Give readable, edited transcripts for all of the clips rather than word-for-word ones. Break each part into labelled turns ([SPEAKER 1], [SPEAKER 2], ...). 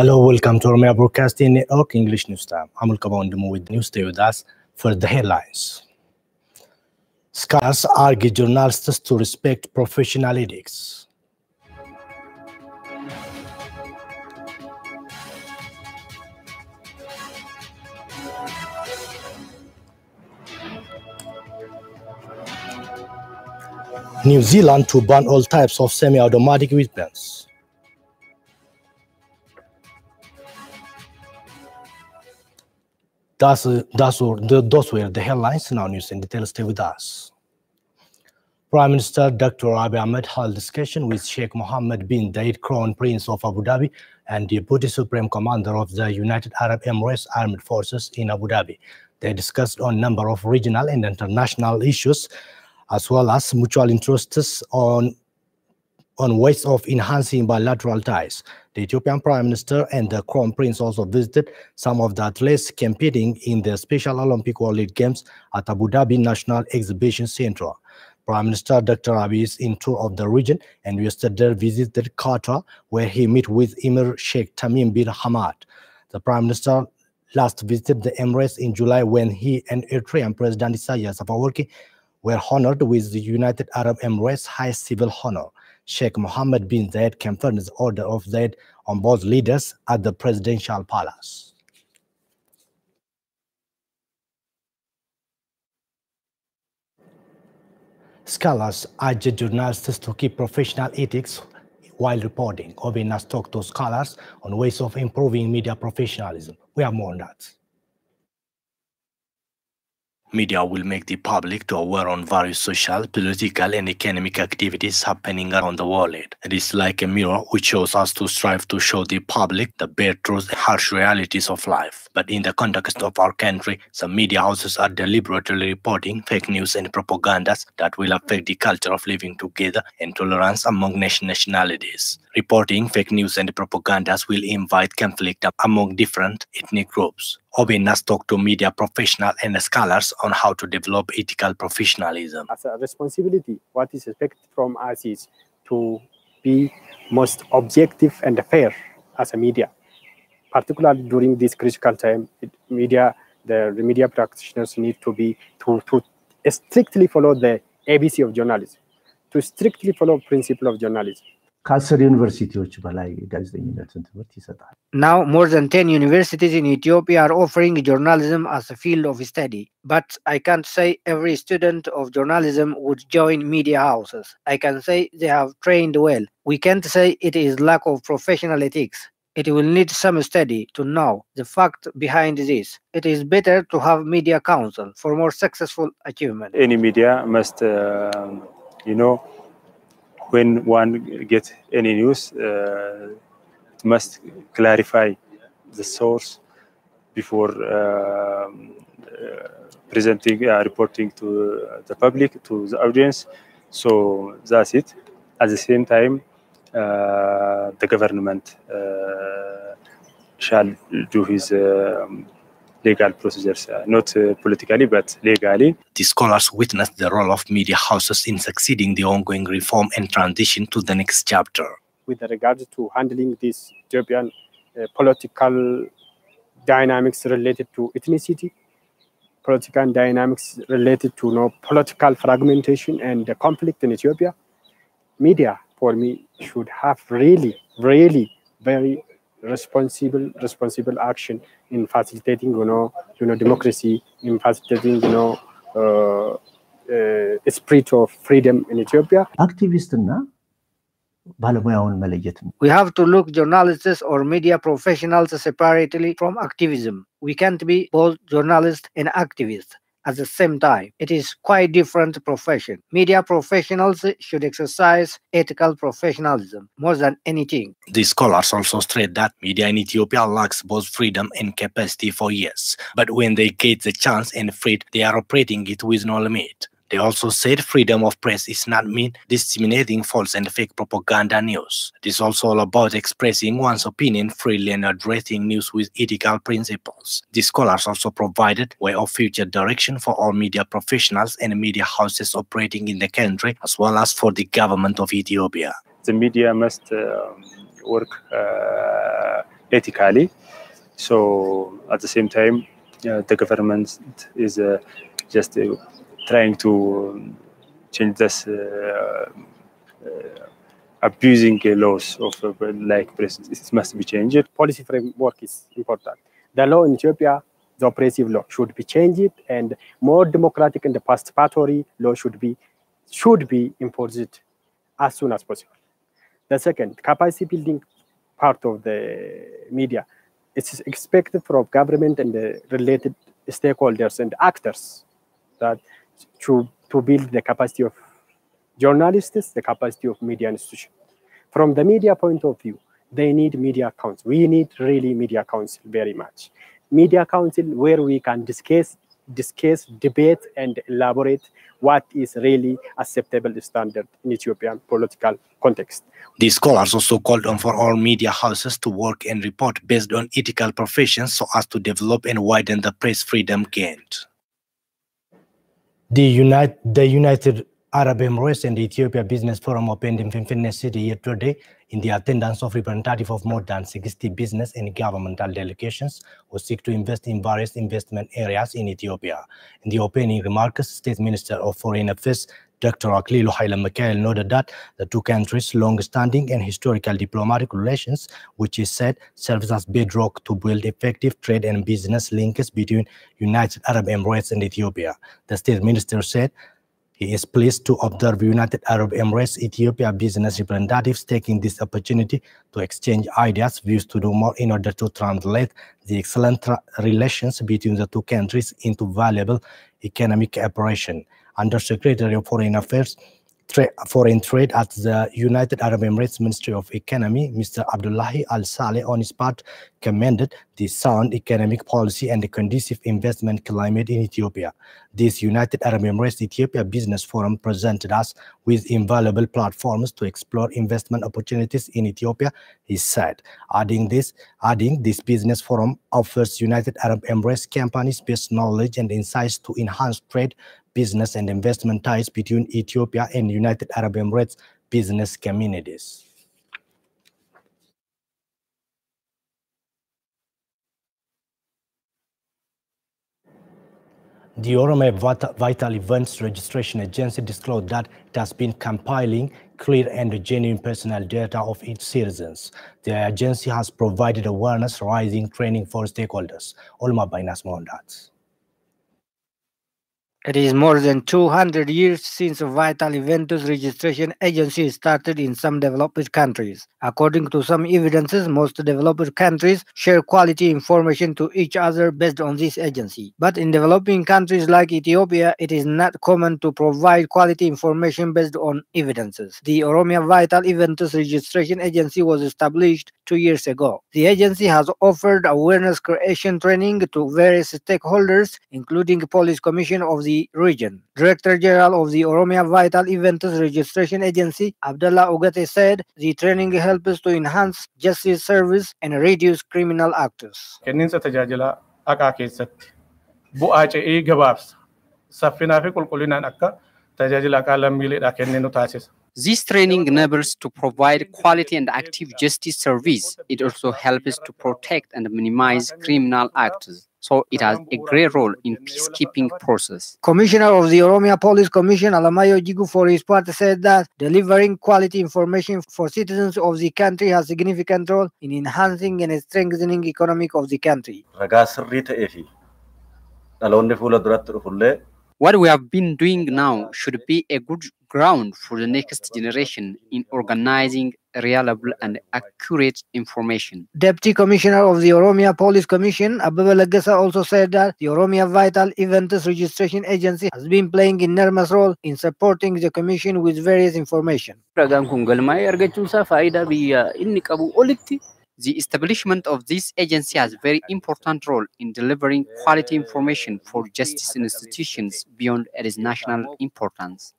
[SPEAKER 1] Hello, welcome to Oromia Broadcasting Network English News Time. I'm Ulkabon with News Day with us for the headlines. Scholars argue journalists to respect professional ethics. New Zealand to ban all types of semi-automatic weapons. Those were the headlines. Now news and details. Stay with us. Prime Minister Dr. Abiy Ahmed held discussion with Sheikh Mohammed bin Zayed, Crown Prince of Abu Dhabi and Deputy Supreme Commander of the United Arab Emirates Armed Forces in Abu Dhabi. They discussed on a number of regional and international issues, as well as mutual interests on ways of enhancing bilateral ties. The Ethiopian Prime Minister and the Crown Prince also visited some of the athletes competing in the Special Olympic World Games at Abu Dhabi National Exhibition Centre. Prime Minister Dr. Abiy is in tour of the region and yesterday visited Qatar, where he met with Emir Sheikh Tamim bin Hamad. The Prime Minister last visited the Emirates in July when he and Eritrean President Isaias Afwerki were honored with the United Arab Emirates High Civil Honor. Sheikh Mohammed bin Zayed conferred the Order of Zayed on both leaders at the Presidential Palace. Scholars urge journalists to keep professional ethics while reporting. OBN has talked to scholars on ways of improving media professionalism. We have more on that. Media will make the public to aware on various social, political, and economic activities happening around the world. It is like a mirror which shows us to strive to show the public the bare truths and harsh realities of life. But in the context of our country, some media houses are deliberately reporting fake news and propagandas that will affect the culture of living together and tolerance among nationalities. Reporting fake news and propagandas will invite conflict among different ethnic groups. OBN has talked to media professionals and scholars on how to develop ethical professionalism.
[SPEAKER 2] As a responsibility, what is expected from us is to be most objective and fair as a media. Particularly during this critical time, the media practitioners need to strictly follow the ABC of journalism, to strictly follow principle of journalism.
[SPEAKER 3] Now, more than 10 universities in Ethiopia are offering journalism as a field of study. But I can't say every student of journalism would join media houses. I can say they have trained well. We can't say it is lack of professional ethics. It will need some study to know the fact behind this. It is better to have media council for more successful achievement.
[SPEAKER 4] Any media must, when one gets any news, it must clarify the source before reporting to the public, to the audience. So that's it. At the same time, the government shall do his legal procedures, not politically, but legally.
[SPEAKER 1] The scholars witnessed the role of media houses in succeeding the ongoing reform and transition to the next chapter.
[SPEAKER 2] With regard to handling this Ethiopian political dynamics related to ethnicity, political dynamics related to political fragmentation and the conflict in Ethiopia, media, for me, should have really very responsible action in facilitating, democracy, in facilitating, a spirit of freedom in Ethiopia.
[SPEAKER 3] We have to look journalists or media professionals separately from activism. We can't be both journalists and activists at the same time. It is quite different profession. Media professionals should exercise ethical professionalism more than anything.
[SPEAKER 1] The scholars also stress that media in Ethiopia lacks both freedom and capacity for years. But when they get the chance and freedom, they are operating it with no limit. They also said freedom of press is not mean disseminating false and fake propaganda news. It is also all about expressing one's opinion freely and addressing news with ethical principles. The scholars also provided way of future direction for all media professionals and media houses operating in the country, as well as for the government of Ethiopia.
[SPEAKER 4] The media must work ethically. So at the same time, the government is just trying to change this abusing laws of like it must be changed.
[SPEAKER 2] Policy framework is important. The law in Ethiopia, the oppressive law, should be changed, and more democratic and participatory law should be enforced as soon as possible. The second, capacity building part of the media. It's expected from government and the related stakeholders and actors that to build the capacity of journalists, the capacity of media institutions. From the media point of view, they need media council. We need really media council very much. Media council where we can discuss, debate, and elaborate what is really acceptable standard in Ethiopian political context.
[SPEAKER 1] The scholars also called on for all media houses to work and report based on ethical professions so as to develop and widen the press freedom gained. The United Arab Emirates and the Ethiopia Business Forum opened in Finfinne City yesterday in the attendance of representatives of more than 60 business and governmental delegations who seek to invest in various investment areas in Ethiopia. In the opening remarks, State Minister of Foreign Affairs Dr. Aklilu Haile Michael noted that the two countries' long-standing and historical diplomatic relations, which is said serves as bedrock to build effective trade and business links between United Arab Emirates and Ethiopia. The State Minister said he is pleased to observe United Arab Emirates Ethiopia business representatives taking this opportunity to exchange ideas, views to do more in order to translate the excellent relations between the two countries into valuable economic cooperation. Undersecretary of Foreign Affairs, Foreign Trade at the United Arab Emirates Ministry of Economy, Mr. Abdullahi Al-Saleh, on his part, commended the sound economic policy and the conducive investment climate in Ethiopia. This United Arab Emirates Ethiopia Business Forum presented us with invaluable platforms to explore investment opportunities in Ethiopia, he said. Adding this business forum offers United Arab Emirates companies best knowledge and insights to enhance trade, business and investment ties between Ethiopia and United Arab Emirates business communities. The Oromia Vital Events Registration Agency disclosed that it has been compiling clear and genuine personal data of its citizens. The agency has provided awareness raising training for stakeholders. Olma Bainas Mondat.
[SPEAKER 3] It is more than 200 years since a Vital Events Registration Agency started in some developed countries. According to some evidences, most developed countries share quality information to each other based on this agency. But in developing countries like Ethiopia, it is not common to provide quality information based on evidences. The Oromia Vital Events Registration Agency was established 2 years ago. The agency has offered awareness creation training to various stakeholders, including Police Commission of the region. Director General of the Oromia Vital Events Registration Agency, Abdullah Ogate, said the training helps to enhance justice service and reduce criminal acts.
[SPEAKER 5] Kenninsa tajaajila haqaa keessatti bu'aa ce'ii gabaabsa. Saffinaa fi qulqullinaan akka tajaajila haqaa lammiileedhaa kenninu taasisa.
[SPEAKER 6] This training enables to provide quality and active justice service. It also helps to protect and minimize criminal acts. So it has a great role in peacekeeping process. Commissioner of the Oromia Police Commission, Alamayo Jigu, for his part, said that delivering quality information for citizens of the country has a significant role in enhancing and strengthening economic of the country. What we have been doing now should be a good ground for the next generation in organizing reliable and accurate information. Deputy Commissioner of the Oromia Police Commission, Ababa Lagasa, also said that the Oromia Vital Events Registration Agency has been playing an enormous role in supporting the Commission with various information. The establishment of this agency has a very important role in delivering quality information for justice institutions beyond its national importance.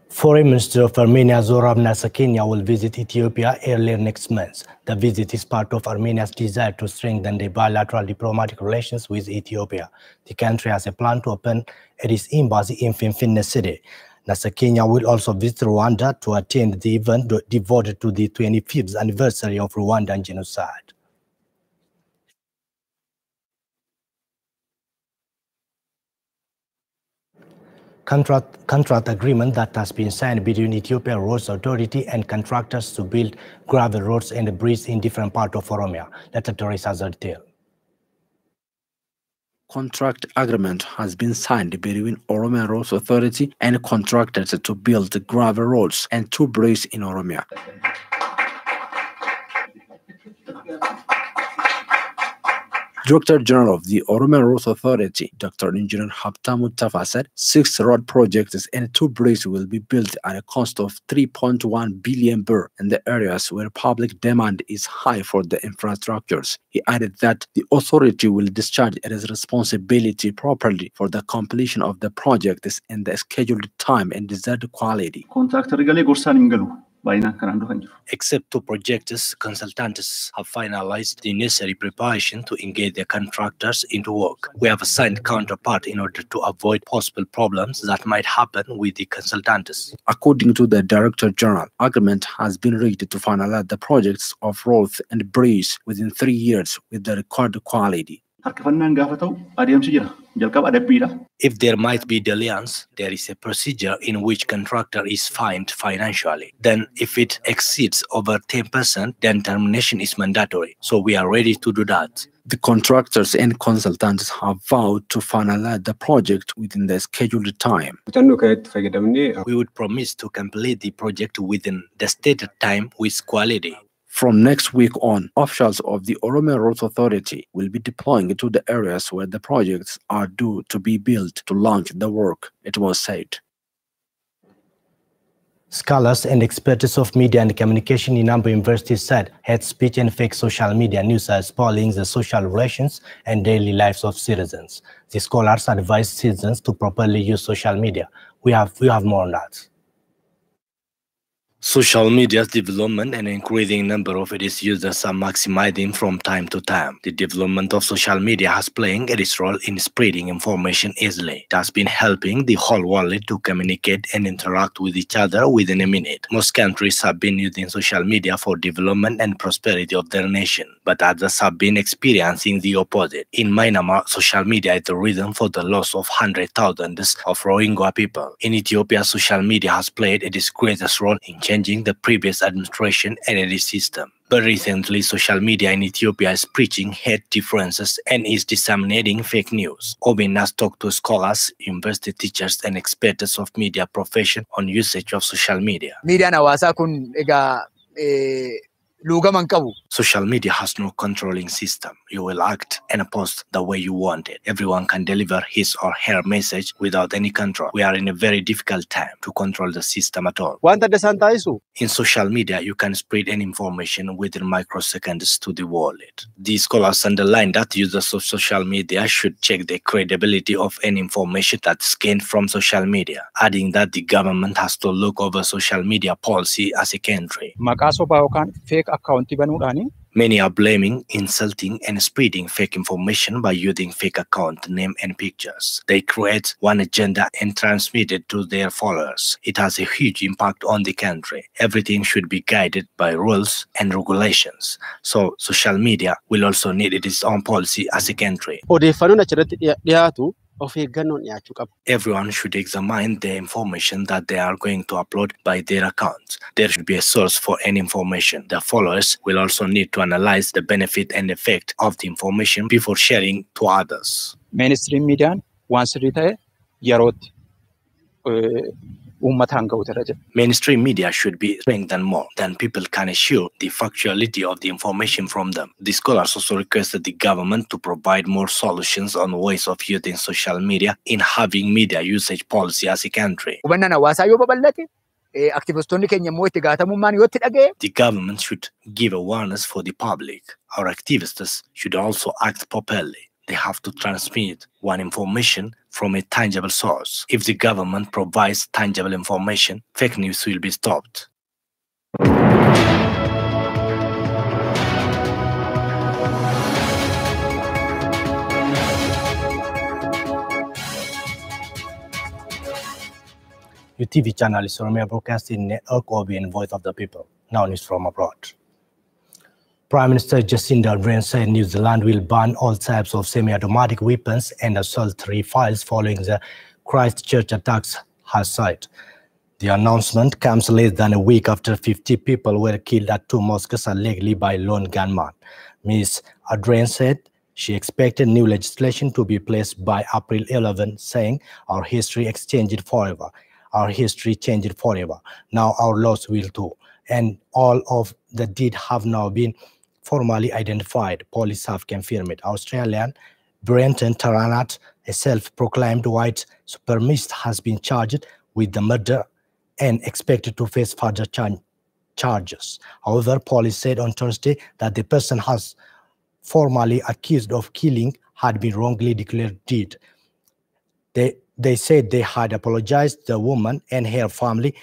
[SPEAKER 1] Foreign Minister of Armenia Zorab Nasakenya will visit Ethiopia earlier next month. The visit is part of Armenia's desire to strengthen the bilateral diplomatic relations with Ethiopia. The country has a plan to open its embassy in Finfinne City. NASA Kenya will also visit Rwanda to attend the event devoted to the 25th anniversary of Rwandan genocide. Contract agreement that has been signed between Ethiopia Roads Authority and contractors to build gravel roads and bridges in different parts of Oromia. Dr. Torres has a detail.
[SPEAKER 7] Contract agreement has been signed between Oromia Roads Authority and contractors to build gravel roads and 2 bridges in Oromia. Director General of the Oromia Roads Authority, Dr. Engineer Habtamu Tafa said 6 road projects and 2 bridges will be built at a cost of 3.1 billion birr in the areas where public demand is high for the infrastructures. He added that the authority will discharge its responsibility properly for the completion of the projects in the scheduled time and desired quality.
[SPEAKER 1] Except 2 projects, consultants have finalized the necessary preparation to engage the contractors into work. We have assigned counterpart in order to avoid possible problems that might happen with the consultants.
[SPEAKER 7] According to the Director General, agreement has been reached to finalize the projects of roads and bridges within 3 years with the required quality.
[SPEAKER 1] If there might be delays, there is a procedure in which contractor is fined financially. Then if it exceeds over 10%, then termination is mandatory. So we are ready to do that.
[SPEAKER 7] The contractors and consultants have vowed to finalize the project within the scheduled time.
[SPEAKER 1] We would promise to complete the project within the stated time with quality.
[SPEAKER 7] From next week on, officials of the Oromia Roads Authority will be deploying to the areas where the projects are due to be built to launch the work, it was said.
[SPEAKER 1] Scholars and experts of media and communication in Ambo University said hate speech and fake social media news are spoiling the social relations and daily lives of citizens. The scholars advise citizens to properly use social media. We have more on that. Social media's development and increasing number of its users are maximizing from time to time. The development of social media has played its role in spreading information easily. It has been helping the whole world to communicate and interact with each other within a minute. Most countries have been using social media for development and prosperity of their nation, but others have been experiencing the opposite. In Myanmar, social media is the reason for the loss of hundreds of thousands of Rohingya people. In Ethiopia, social media has played its greatest role in changing the previous administration and its system. But recently, social media in Ethiopia is preaching hate differences and is disseminating fake news. OBN has talked to scholars, university teachers, and experts of media profession on usage of social media. Social media has no controlling system. You will act and post the way you want it. Everyone can deliver his or her message without any control. We are in a very difficult time to control the system at all. In social media, you can spread any information within microseconds to the world. These scholars underline that users of social media should check the credibility of any information that's gained from social media, adding that the government has to look over social media policy as a country. Many are blaming, insulting, and spreading fake information by using fake account name and pictures. They create one agenda and transmit it to their followers. It has a huge impact on the country. Everything should be guided by rules and regulations. So social media will also need its own policy as a country. Everyone should examine the information that they are going to upload by their accounts. There should be a source for any information. The followers will also need to analyze the benefit and effect of the information before sharing to others.
[SPEAKER 8] Mainstream media wants to
[SPEAKER 1] Mainstream media should be strengthened more, then people can assure the factuality of the information from them. The scholars also requested the government to provide more solutions on ways of using social media in having media usage policy as a country. The government should give awareness for the public. Our activists should also act properly. They have to transmit one information from a tangible source. If the government provides tangible information, fake news will be stopped. Your TV channel is Oromia Broadcasting Network, OBN, Voice of the People. Now news from abroad. Prime Minister Jacinda Ardern said New Zealand will ban all types of semi-automatic weapons and assault rifles following the Christchurch attacks, her side. The announcement comes less than a week after 50 people were killed at two mosques allegedly by lone gunmen. Ms. Ardern said she expected new legislation to be placed by April 11, saying, "Our history exchanged forever. Our history changed forever. Now our laws will too. And all of the deed have now been formally identified." Police have confirmed it. Australian Brenton Taranat, a self-proclaimed white supremacist, has been charged with the murder and expected to face further charges. However, police said on Thursday that the person has formally accused of killing had been wrongly declared dead. They said they had apologized to the woman and her family,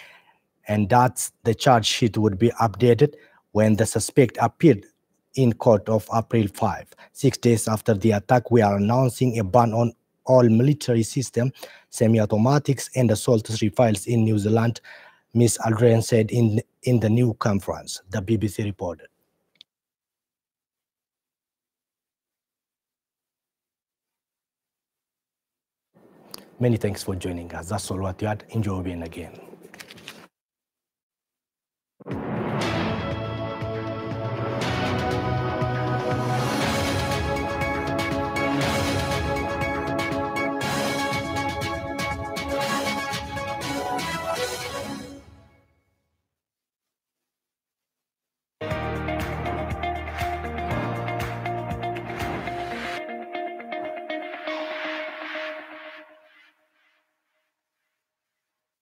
[SPEAKER 1] and that the charge sheet would be updated when the suspect appeared in court of April 5. 6 days after the attack, we are announcing a ban on all military systems, semi-automatics, and assault rifles in New Zealand, Ms. Ardern said in the new conference, the BBC reported. Many thanks for joining us. That's all what you had. Enjoy being again.